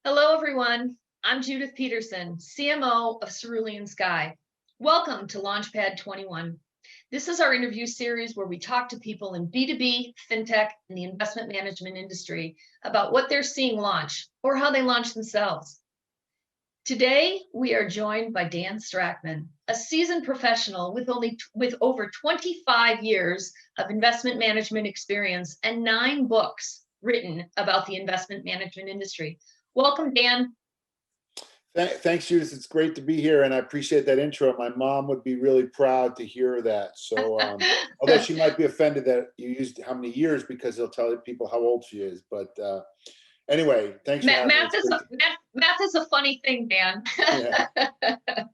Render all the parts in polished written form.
Hello, everyone. I'm Judith Peterson, CMO of Cerulean Sky. Welcome to Launchpad 21. This is our interview series where we talk to people in B2B, FinTech, and the investment management industry about what they're seeing launch or how they launch themselves. Today, we are joined by Dan Strachman, a seasoned professional with over 25 years of investment management experience and 9 books written about the investment management industry. Welcome, Dan. Thanks, Judith. It's great to be here, and I appreciate that intro. My mom would be really proud to hear that. Although she might be offended that you used how many years because they'll tell people how old she is. But anyway, thanks for having me. Math is a funny thing, Dan. Yeah,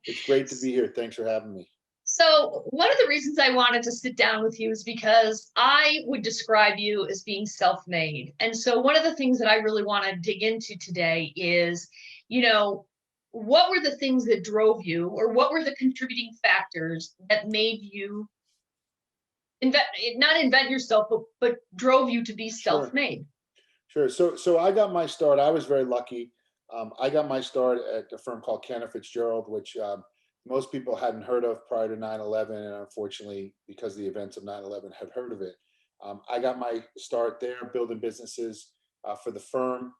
it's great to be here. Thanks for having me. So one of the reasons I wanted to sit down with you is because I would describe you as being self-made. And so one of the things that I really want to dig into today is, what were the things that drove you, or what were the contributing factors that made you not invent yourself, but drove you to be self-made? Sure. So I got my start. I was very lucky. I got my start at a firm called Cantor Fitzgerald, which most people hadn't heard of prior to 9/11, and unfortunately, because of the events of 9/11, had heard of it. I got my start there building businesses for the firm,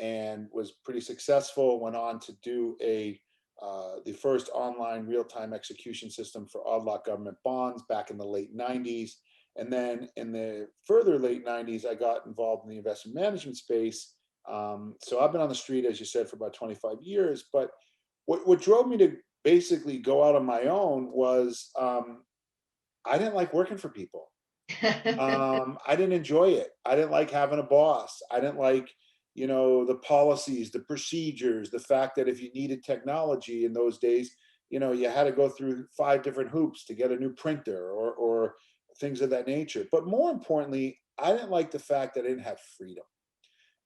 and was pretty successful. Went on to do the first online real-time execution system for odd lot government bonds back in the late 90s. And then in the further late 90s, I got involved in the investment management space. So I've been on the street, as you said, for about 25 years. But what drove me to basically go out on my own was I didn't like working for people. I didn't enjoy it. I didn't like having a boss. I didn't like, the policies, the procedures, the fact that if you needed technology in those days, you had to go through 5 different hoops to get a new printer or things of that nature. But more importantly, I didn't like the fact that I didn't have freedom.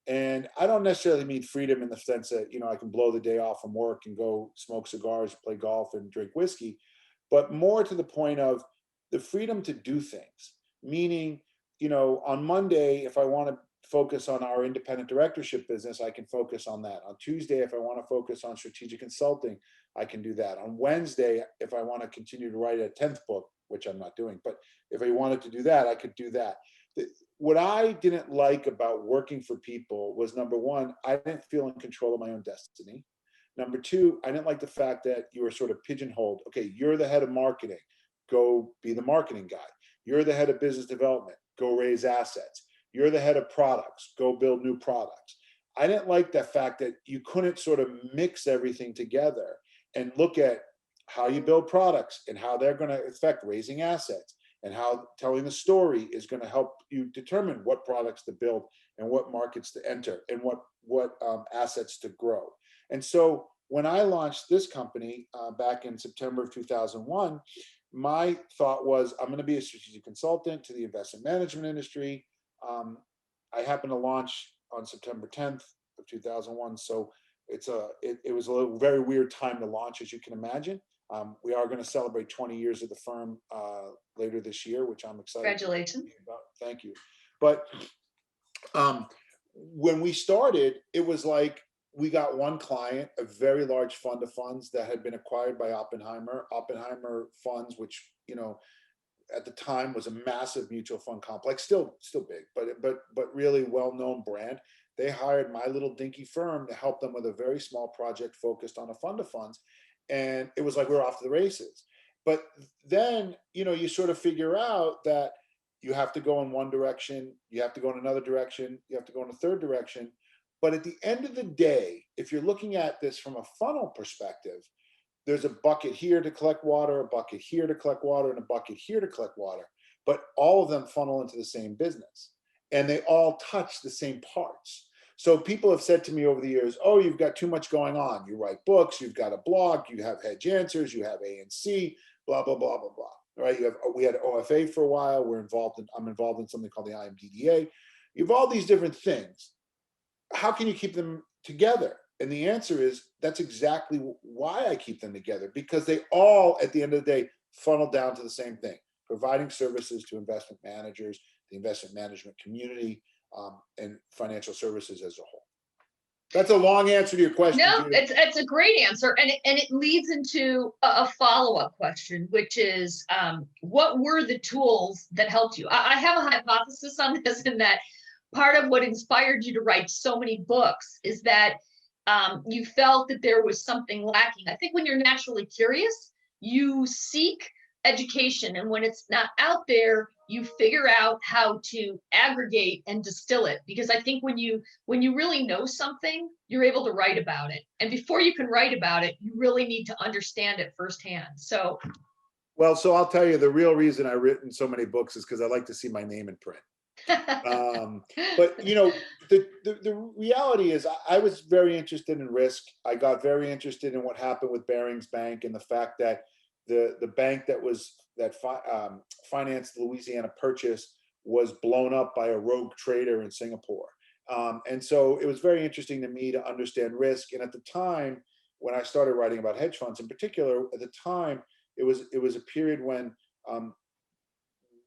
And I don't necessarily mean freedom in the sense that, I can blow the day off from work and go smoke cigars, play golf, and drink whiskey, but more to the point of the freedom to do things. Meaning, on Monday, if I want to focus on our independent directorship business, I can focus on that. On Tuesday, if I want to focus on strategic consulting, I can do that. On Wednesday, if I want to continue to write a 10th book, which I'm not doing, but if I wanted to do that, I could do that. What I didn't like about working for people was, number one, I didn't feel in control of my own destiny. Number two, I didn't like the fact that you were sort of pigeonholed. Okay, you're the head of marketing, go be the marketing guy. You're the head of business development, go raise assets. You're the head of products, go build new products. I didn't like the fact that you couldn't sort of mix everything together and look at how you build products and how they're going to affect raising assets, and how telling the story is going to help you determine what products to build and what markets to enter and what assets to grow. And so when I launched this company back in September of 2001, my thought was, I'm going to be a strategic consultant to the investment management industry. I happened to launch on September 10th of 2001, so it was a very weird time to launch, as you can imagine. We are going to celebrate 20 years of the firm later this year, which I'm excited Congratulations. about. Thank you. But when we started, it was like we got one client, a very large fund of funds that had been acquired by Oppenheimer. Oppenheimer Funds, which at the time was a massive mutual fund complex, still big, but really well-known brand. They hired my little dinky firm to help them with a very small project focused on a fund of funds. And it was like we were off to the races. But then, you sort of figure out that you have to go in one direction, you have to go in another direction, you have to go in a third direction. But at the end of the day, if you're looking at this from a funnel perspective, there's a bucket here to collect water, a bucket here to collect water, and a bucket here to collect water. But all of them funnel into the same business, and they all touch the same parts. So people have said to me over the years, oh, you've got too much going on. You write books, you've got a blog, you have Hedge Answers, you have ANC, blah, blah, blah, blah, blah. Right? We had OFA for a while. I'm involved in something called the IMDDA. You have all these different things. How can you keep them together? And the answer is, that's exactly why I keep them together, because they all, at the end of the day, funnel down to the same thing: providing services to investment managers, the investment management community, and financial services as a whole. That's a long answer to your question, No, Judith. it's a great answer, and it leads into a follow-up question, which is, what were the tools that helped you? I have a hypothesis on this, in that part of what inspired you to write so many books is that you felt that there was something lacking. I think when you're naturally curious, you seek education, and when it's not out there, you figure out how to aggregate and distill it. Because I think when you really know something, you're able to write about it, and before you can write about it, you really need to understand it firsthand. So Well, so I'll tell you, the real reason I've written so many books is because I like to see my name in print. But you know, the reality is I was very interested in risk. I got very interested in what happened with Barings Bank, and the fact that the bank that financed the Louisiana Purchase was blown up by a rogue trader in Singapore. And so it was very interesting to me to understand risk. And at the time, when I started writing about hedge funds in particular, at the time, it was a period when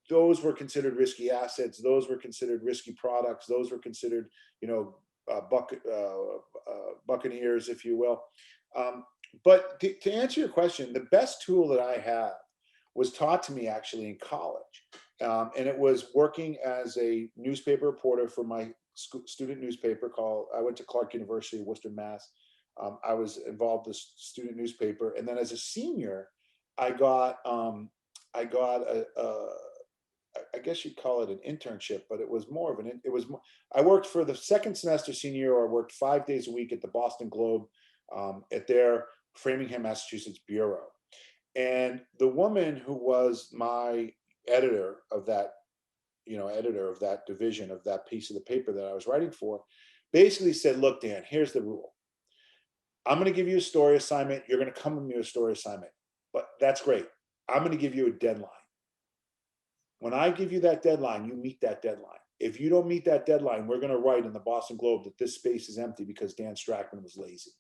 those were considered risky assets. Those were considered risky products. Those were considered, you know, buccaneers, if you will. But to answer your question, the best tool that I have was taught to me actually in college. And it was working as a newspaper reporter for my student newspaper I went to Clark University, Worcester, Mass. I was involved with the student newspaper. And then as a senior, I got I guess you'd call it an internship, but it was more of I worked for the second semester senior year. I worked 5 days a week at the Boston Globe, at their Framingham, Massachusetts bureau. And the woman who was my editor of that division of that piece of the paper that I was writing for, basically said, look, Dan, here's the rule. I'm going to give you a story assignment. You're going to come with me with a story assignment, but that's great. I'm going to give you a deadline. When I give you that deadline, you meet that deadline. If you don't meet that deadline, we're going to write in the Boston Globe that this space is empty because Dan Strachman was lazy.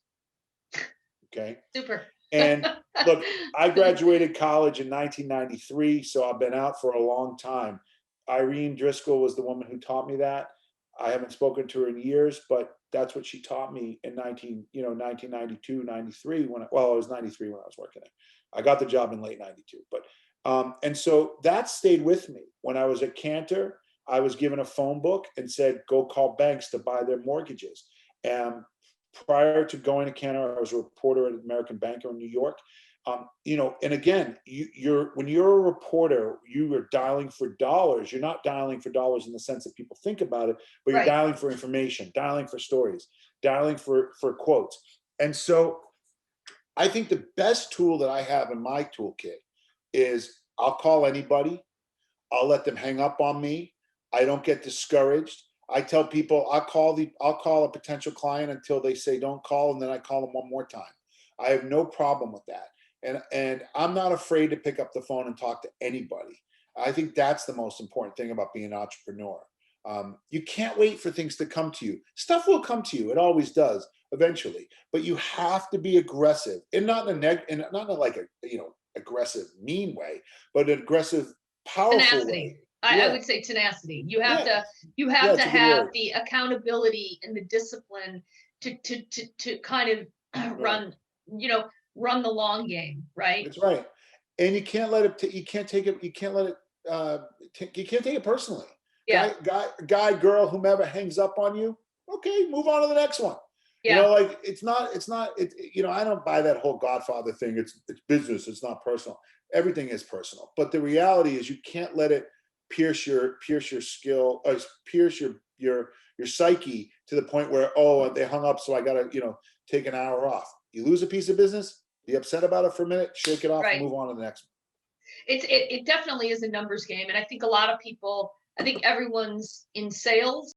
Okay. super. And look, I graduated college in 1993, so I've been out for a long time. Irene Driscoll was the woman who taught me that. I haven't spoken to her in years, but that's what she taught me in 1992, 93, it was 93 when I was working there. I got the job in late 92, but and so that stayed with me. When I was at Cantor, I was given a phone book and said, go call banks to buy their mortgages. And prior to going to Cantor, I was a reporter at American Banker in New York. And again, when you're a reporter, you are dialing for dollars. You're not dialing for dollars in the sense that people think about it, but you're dialing for information, dialing for stories, dialing for quotes. And so I think the best tool that I have in my toolkit is I'll call anybody. I'll let them hang up on me. I don't get discouraged. I tell people I'll call a potential client until they say don't call, and then I call them one more time. I have no problem with that. And I'm not afraid to pick up the phone and talk to anybody. I think that's the most important thing about being an entrepreneur. You can't wait for things to come to you. Stuff will come to you. It always does eventually, but you have to be aggressive, and not in a aggressive, mean way, but an aggressive, powerful tenacity. way. I would say tenacity. You have to have the accountability and the discipline to kind of run the long game, right? That's right. And you can't let it. You can't take it. You can't let it. You can't take it personally. Yeah. Guy, girl, whomever hangs up on you. Okay, move on to the next one. Yeah. You know, like it's not. I don't buy that whole Godfather thing. It's business. It's not personal. Everything is personal. But the reality is, you can't let it pierce your skill, or pierce your psyche to the point where, oh, they hung up, so I gotta take an hour off. You lose a piece of business, be upset about it for a minute, shake it off, and move on to the next one. It definitely is a numbers game, and I think a lot of people, I think everyone's in sales